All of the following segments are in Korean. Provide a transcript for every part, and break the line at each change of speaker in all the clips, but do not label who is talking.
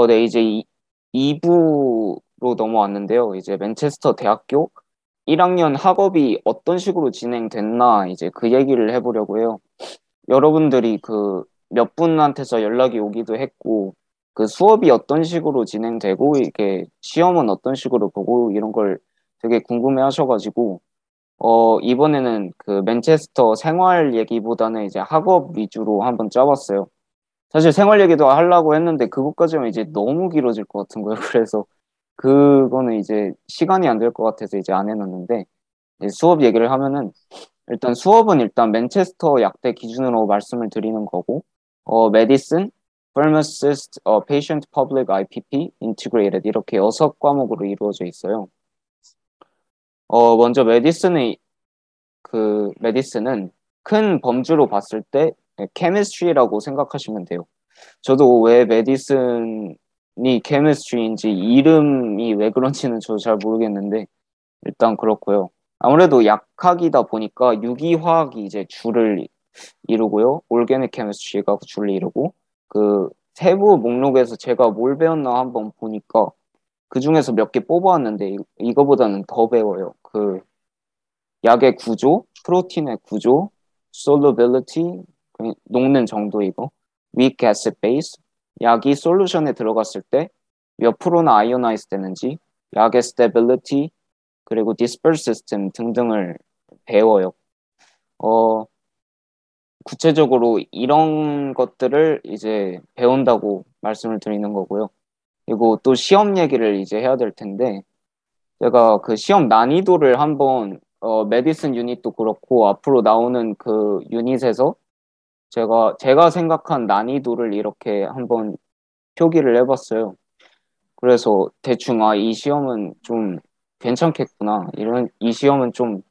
네, 이제 2부로 넘어왔는데요. 이제 맨체스터 대학교 1학년 학업이 어떤 식으로 진행됐나 이제 그 얘기를 해보려고 해요. 여러분들이 그 몇 분한테서 연락이 오기도 했고, 그 수업이 어떤 식으로 진행되고, 이게 시험은 어떤 식으로 보고 이런 걸 되게 궁금해 하셔가지고, 이번에는 그 맨체스터 생활 얘기보다는 이제 학업 위주로 한번 짜봤어요. 사실 생활 얘기도 하려고 했는데 그것까지는 이제 너무 길어질 것 같은 거예요. 그래서 그거는 이제 시간이 안 될 것 같아서 이제 안 해놨는데 이제 수업 얘기를 하면은 일단 수업은 일단 맨체스터 약대 기준으로 말씀을 드리는 거고 메디슨, 파마시스트, 페이션트 퍼블릭 IPP, 인티그레이티드 이렇게 6과목으로 이루어져 있어요. 먼저 메디슨은 큰 범주로 봤을 때 케미스트리라고 생각하시면 돼요. 저도 왜 메디슨이 케미스트리인지 이름이 왜 그런지는 저도 잘 모르겠는데 일단 그렇고요. 아무래도 약학이다 보니까 유기화학이 이제 주를 이루고요. 올게닉 케미스트리가 주를 이루고 그 세부 목록에서 제가 뭘 배웠나 한번 보니까 그 중에서 몇 개 뽑아왔는데 이거보다는 더 배워요. 그 약의 구조, 프로틴의 구조, solubility, 녹는 정도 이거, weak acid base, 약이 솔루션에 들어갔을 때 몇 프로나 아이오나이즈 되는지, 약의 stability, 그리고 disperse system 등등을 배워요. 어, 구체적으로 이런 것들을 이제 배운다고 말씀을 드리는 거고요. 그리고 또 시험 얘기를 이제 해야 될 텐데, 제가 그 시험 난이도를 한번 메디슨 유닛도 그렇고 앞으로 나오는 그 유닛에서 제가 생각한 난이도를 이렇게 한번 표기를 해봤어요. 그래서 대충 이 시험은 좀 괜찮겠구나. 이 시험은 좀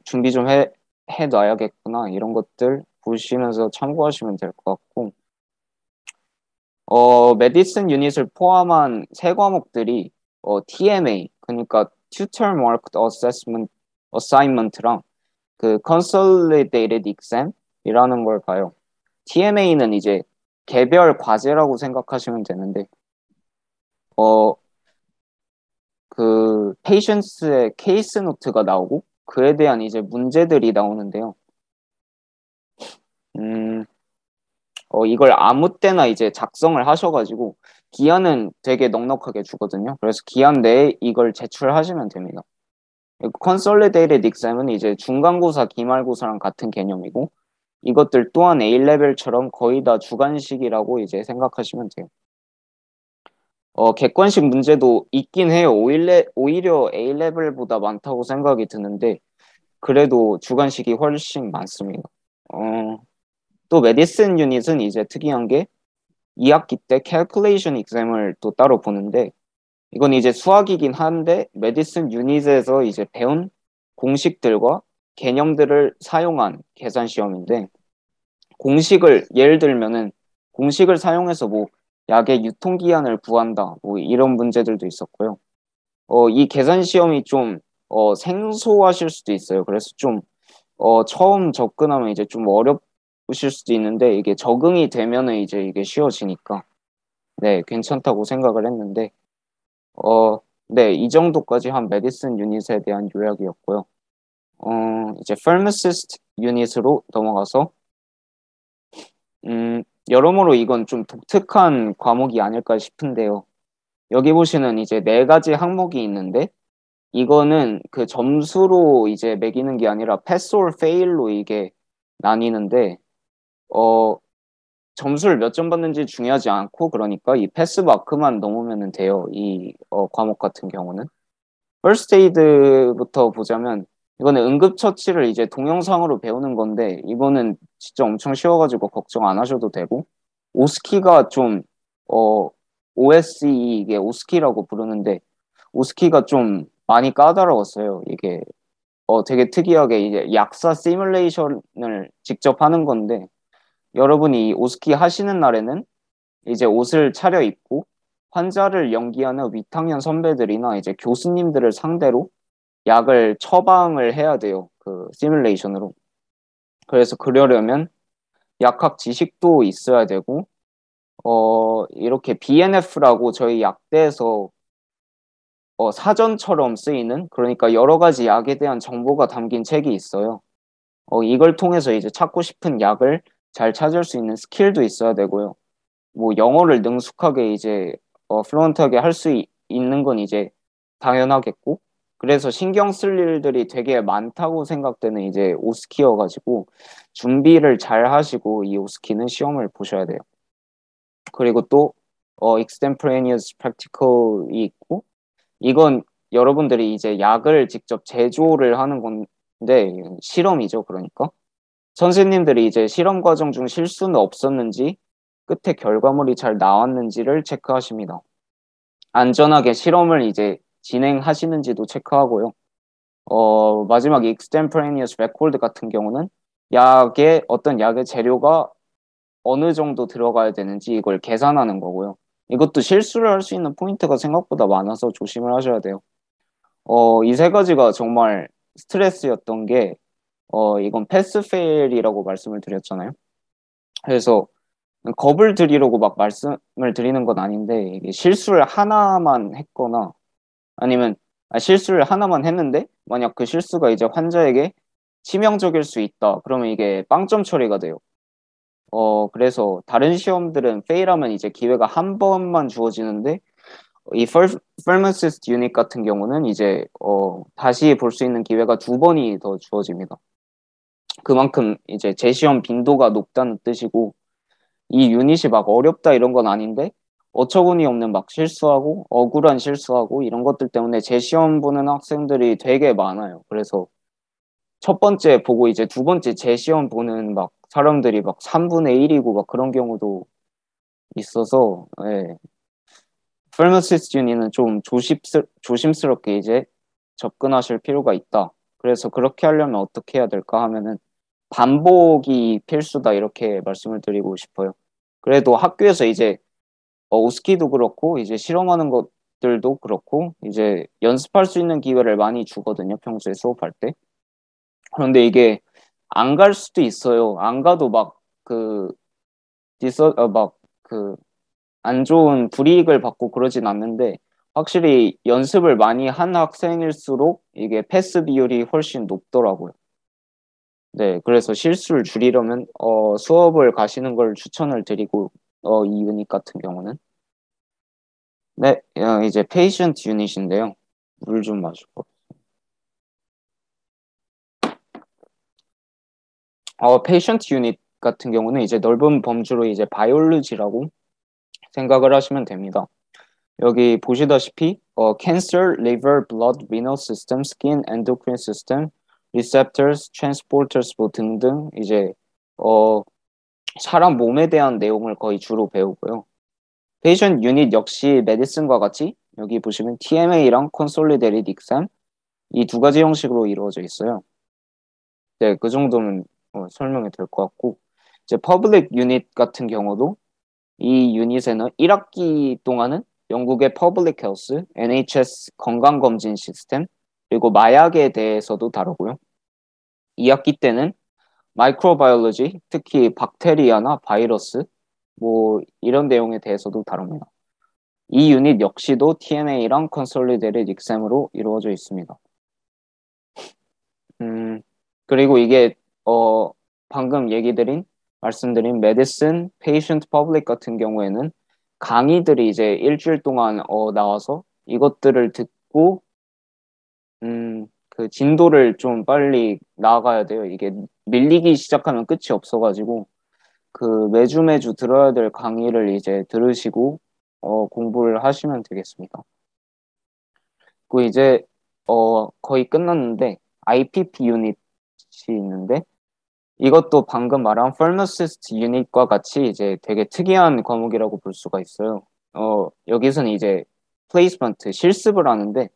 준비 좀 해놔야겠구나. 이런 것들 보시면서 참고하시면 될 것 같고 메디슨 유닛을 포함한 세 과목들이 TMA, 그러니까 Tutor Marked Assignment랑 그 Consolidated Exam이라는 걸 봐요. TMA는 이제 개별 과제라고 생각하시면 되는데, 어, 그 페이션스의 케이스 노트가 나오고 그에 대한 이제 문제들이 나오는데요. 음, 이걸 아무 때나 이제 작성을 하셔가지고 기한은 되게 넉넉하게 주거든요. 그래서 기한 내에 이걸 제출하시면 됩니다. Consolidated Exam은 이제 중간고사, 기말고사랑 같은 개념이고 이것들 또한 A레벨처럼 거의 다 주관식이라고 이제 생각하시면 돼요. 객관식 문제도 있긴 해요. 오히려 A레벨보다 많다고 생각이 드는데 그래도 주관식이 훨씬 많습니다. 어, 또 메디슨 유닛은 이제 특이한 게 2학기 때 캘큘레이션 exam을 또 따로 보는데 이건 이제 수학이긴 한데 메디슨 유닛에서 이제 배운 공식들과 개념들을 사용한 계산 시험인데 예를 들면은 공식을 사용해서 뭐 약의 유통기한을 구한다 뭐 이런 문제들도 있었고요. 이 계산 시험이 좀 생소하실 수도 있어요. 그래서 좀 처음 접근하면 이제 좀 어렵으실 수도 있는데 이게 적응이 되면은 이제 이게 쉬워지니까 네, 괜찮다고 생각을 했는데 어, 네, 이 정도까지 한 메디슨 유닛에 대한 요약이었고요. 이제 파마시스트 유닛으로 넘어가서 여러모로 이건 좀 독특한 과목이 아닐까 싶은데요. 여기 보시는 이제 네 가지 항목이 있는데 이거는 그 점수로 이제 매기는 게 아니라 패스 or fail로 이게 나뉘는데 어, 점수를 몇 점 받는지 중요하지 않고 그러니까 이 패스 마크만 넘으면 돼요. 이 과목 같은 경우는. 퍼스트 에이드부터 보자면 이거는 응급처치를 이제 동영상으로 배우는 건데 이거는 진짜 엄청 쉬워가지고 걱정 안 하셔도 되고 오스키가 좀 어, OSE 이게 오스키라고 부르는데 오스키가 좀 많이 까다로웠어요. 이게 되게 특이하게 이제 약사 시뮬레이션을 직접 하는 건데 여러분이 오스키 하시는 날에는 이제 옷을 차려입고 환자를 연기하는 윗학년 선배들이나 이제 교수님들을 상대로 약을 처방을 해야 돼요. 그 시뮬레이션으로. 그래서 그러려면 약학 지식도 있어야 되고 이렇게 BNF라고 저희 약대에서 사전처럼 쓰이는, 그러니까 여러 가지 약에 대한 정보가 담긴 책이 있어요. 이걸 통해서 이제 찾고 싶은 약을 잘 찾을 수 있는 스킬도 있어야 되고요. 뭐 영어를 능숙하게 이제 플루언트하게 할 수 있는 건 이제 당연하겠고, 그래서 신경 쓸 일들이 되게 많다고 생각되는 이제 오스키여가지고 준비를 잘 하시고 이 오스키는 시험을 보셔야 돼요. 그리고 또 extemporaneous practical이 있고, 이건 여러분들이 이제 약을 직접 제조를 하는 건데 실험이죠. 그러니까 선생님들이 이제 실험 과정 중 실수는 없었는지, 끝에 결과물이 잘 나왔는지를 체크하십니다. 안전하게 실험을 이제 진행하시는지도 체크하고요. 마지막 extemporaneous record 같은 경우는 어떤 약의 재료가 어느 정도 들어가야 되는지 이걸 계산하는 거고요. 이것도 실수를 할 수 있는 포인트가 생각보다 많아서 조심을 하셔야 돼요. 이 세 가지가 정말 스트레스였던 게, 이건 패스 페일이라고 말씀을 드렸잖아요. 그래서 겁을 들이려고 막 말씀을 드리는 건 아닌데, 이게 실수를 하나만 했거나 아니면 실수를 하나만 했는데 만약 그 실수가 이제 환자에게 치명적일 수 있다. 그러면 이게 빵점 처리가 돼요. 그래서 다른 시험들은 페일하면 이제 기회가 한 번만 주어지는데, 이 Pharmacist 유닛 같은 경우는 이제 다시 볼 수 있는 기회가 두 번이 더 주어집니다. 그만큼 이제 재시험 빈도가 높다는 뜻이고, 이 유닛이 막 어렵다 이런 건 아닌데 어처구니 없는 막 실수하고 억울한 실수하고 이런 것들 때문에 재시험 보는 학생들이 되게 많아요. 그래서 첫 번째 보고 이제 두 번째 재시험 보는 막 사람들이 막 3분의 1이고 막 그런 경우도 있어서, 예. Pharmacist 유닛은 좀 조심스럽게 이제 접근하실 필요가 있다. 그래서 그렇게 하려면 어떻게 해야 될까 하면은 반복이 필수다 이렇게 말씀을 드리고 싶어요. 그래도 학교에서 이제 오스키도 그렇고 이제 실험하는 것들도 그렇고 이제 연습할 수 있는 기회를 많이 주거든요. 평소에 수업할 때. 그런데 이게 안 갈 수도 있어요. 안 가도 막 그 막그 안 좋은 불이익을 받고 그러진 않는데, 확실히 연습을 많이 한 학생일수록 이게 패스 비율이 훨씬 높더라고요. 네, 그래서 실수를 줄이려면 수업을 가시는 걸 추천을 드리고, 이 유닛 같은 경우는. 네, 이제 페이션트 유닛인데요. 물 좀 마시고. 페이션트 유닛 같은 경우는 이제 넓은 범주로 이제 바이올로지라고 생각을 하시면 됩니다. 여기 보시다시피 cancer, liver, blood, renal system, skin, endocrine system, receptors, transporters 뭐 등등 이제 어, 사람 몸에 대한 내용을 거의 주로 배우고요. 페이션 유닛 역시 메디슨과 같이 여기 보시면 TMA랑 consolidated exam 이 두 가지 형식으로 이루어져 있어요. 네, 그 정도면 설명이 될 것 같고, 이제 퍼블릭 유닛 같은 경우도 이 유닛에는 1학기 동안은 영국의 퍼블릭 헬스, NHS 건강검진 시스템, 그리고 마약에 대해서도 다루고요. 2학기 때는 마이크로바이올로지, 특히 박테리아나 바이러스, 뭐 이런 내용에 대해서도 다룹니다. 이 유닛 역시도 TMA랑 컨솔리데이티드 익셈으로 이루어져 있습니다. 그리고 이게 방금 말씀드린 메디슨, 페이션트 퍼블릭 같은 경우에는 강의들이 이제 일주일 동안 나와서 이것들을 듣고 그 진도를 좀 빨리 나아가야 돼요. 이게 밀리기 시작하면 끝이 없어가지고 그 매주 매주 들어야 될 강의를 이제 들으시고 공부를 하시면 되겠습니다. 그 이제 거의 끝났는데 IPP 유닛이 있는데, 이것도 방금 말한 Pharmacist 유닛과 같이 이제 되게 특이한 과목이라고 볼 수가 있어요. 여기서는 이제 플레이스먼트 실습을 하는데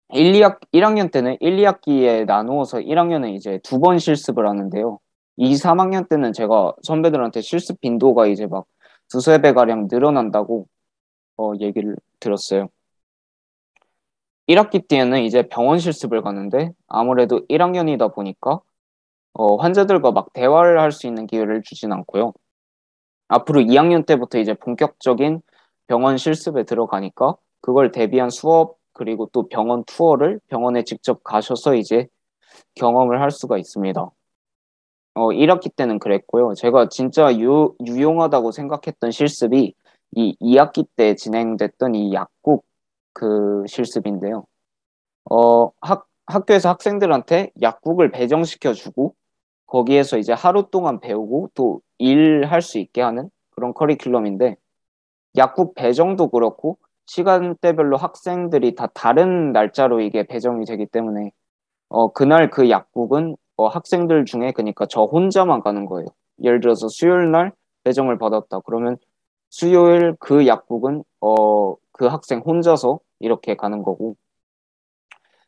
1학년 때는 1, 2학기에 나누어서 1학년은 이제 두 번 실습을 하는데요. 2, 3학년 때는 제가 선배들한테 실습 빈도가 이제 막 두세 배 가량 늘어난다고 얘기를 들었어요. 1학기 때는 이제 병원 실습을 가는데 아무래도 1학년이다 보니까 환자들과 막 대화를 할 수 있는 기회를 주진 않고요. 앞으로 2학년 때부터 이제 본격적인 병원 실습에 들어가니까 그걸 대비한 수업 그리고 또 병원 투어를 병원에 직접 가셔서 이제 경험을 할 수가 있습니다. 1학기 때는 그랬고요. 제가 진짜 유용하다고 생각했던 실습이 이 2학기 때 진행됐던 이 약국 그 실습인데요. 학교에서 학생들한테 약국을 배정시켜주고 거기에서 이제 하루 동안 배우고 또 일할 수 있게 하는 그런 커리큘럼인데 약국 배정도 그렇고 시간대별로 학생들이 다 다른 날짜로 이게 배정이 되기 때문에 그날 그 약국은 학생들 중에 그러니까 저 혼자만 가는 거예요. 예를 들어서 수요일 날 배정을 받았다. 그러면 수요일 그 약국은 그 학생 혼자서 이렇게 가는 거고.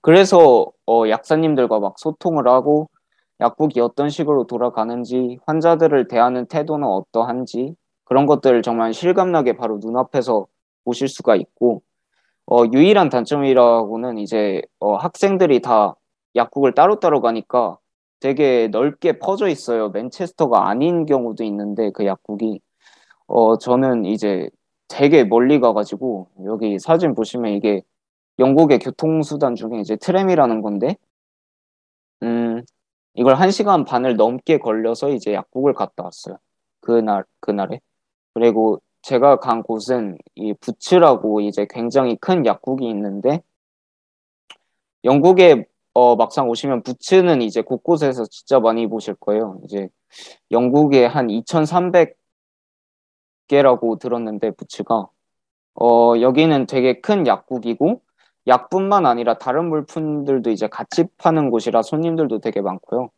그래서 약사님들과 막 소통을 하고 약국이 어떤 식으로 돌아가는지, 환자들을 대하는 태도는 어떠한지 그런 것들을 정말 실감나게 바로 눈앞에서 보실 수가 있고 유일한 단점이라고는 이제 학생들이 다 약국을 따로따로 가니까 되게 넓게 퍼져 있어요. 맨체스터가 아닌 경우도 있는데 그 약국이 저는 이제 되게 멀리 가가지고 여기 사진 보시면 이게 영국의 교통수단 중에 이제 트램이라는 건데 음 이걸 1시간 반을 넘게 걸려서 이제 약국을 갔다 왔어요. 그날에. 그리고 제가 간 곳은 이 부츠라고 이제 굉장히 큰 약국이 있는데 영국에 막상 오시면 부츠는 이제 곳곳에서 진짜 많이 보실 거예요. 이제 영국에 한 2,300개라고 들었는데 부츠가 여기는 되게 큰 약국이고 약뿐만 아니라 다른 물품들도 이제 같이 파는 곳이라 손님들도 되게 많고요.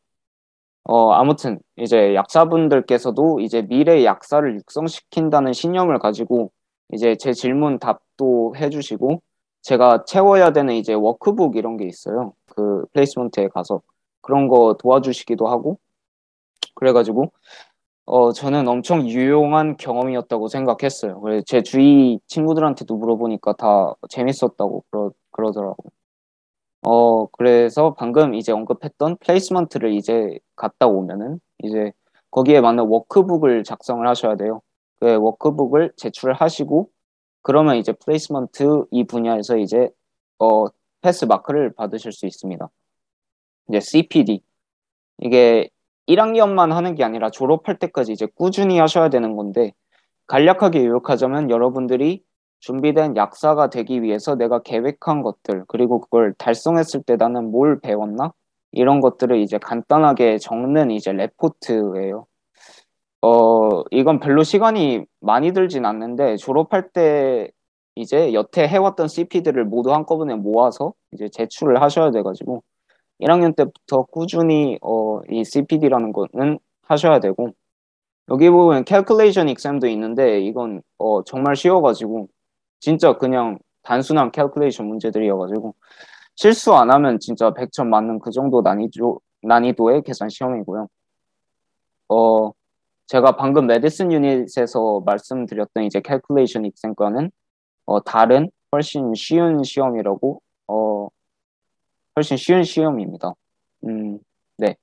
아무튼 이제 약사분들께서도 이제 미래 약사를 육성시킨다는 신념을 가지고 이제 제 질문 답도 해주시고 제가 채워야 되는 이제 워크북 이런 게 있어요. 그 플레이스먼트에 가서 그런 거 도와주시기도 하고 그래가지고 저는 엄청 유용한 경험이었다고 생각했어요. 그래서 제 주위 친구들한테도 물어보니까 다 재밌었다고 그러더라고요. 그래서 방금 이제 언급했던 플레이스먼트를 이제 갔다 오면은 이제 거기에 맞는 워크북을 작성을 하셔야 돼요. 그 워크북을 제출하시고 그러면 이제 플레이스먼트 이 분야에서 이제 어, 패스 마크를 받으실 수 있습니다. 이제 CPD 이게 1학년만 하는 게 아니라 졸업할 때까지 이제 꾸준히 하셔야 되는 건데 간략하게 요약하자면 여러분들이 준비된 약사가 되기 위해서 내가 계획한 것들, 그리고 그걸 달성했을 때 나는 뭘 배웠나? 이런 것들을 이제 간단하게 적는 이제 레포트예요. 이건 별로 시간이 많이 들진 않는데 졸업할 때 이제 여태 해왔던 CP들을 모두 한꺼번에 모아서 이제 제출을 하셔야 돼가지고 1학년 때부터 꾸준히 이 CPD라는 거는 하셔야 되고 여기 보면 캘큘레이션 exam도 있는데 이건 정말 쉬워가지고 진짜 그냥 단순한 캘큘레이션 문제들이어가지고 실수 안 하면 진짜 100점 맞는 그 정도 난이도의 계산 시험이고요. 어 제가 방금 메디슨 유닛에서 말씀드렸던 이제 캘큘레이션 exam과는 다른 어 훨씬 쉬운 시험입니다. 네.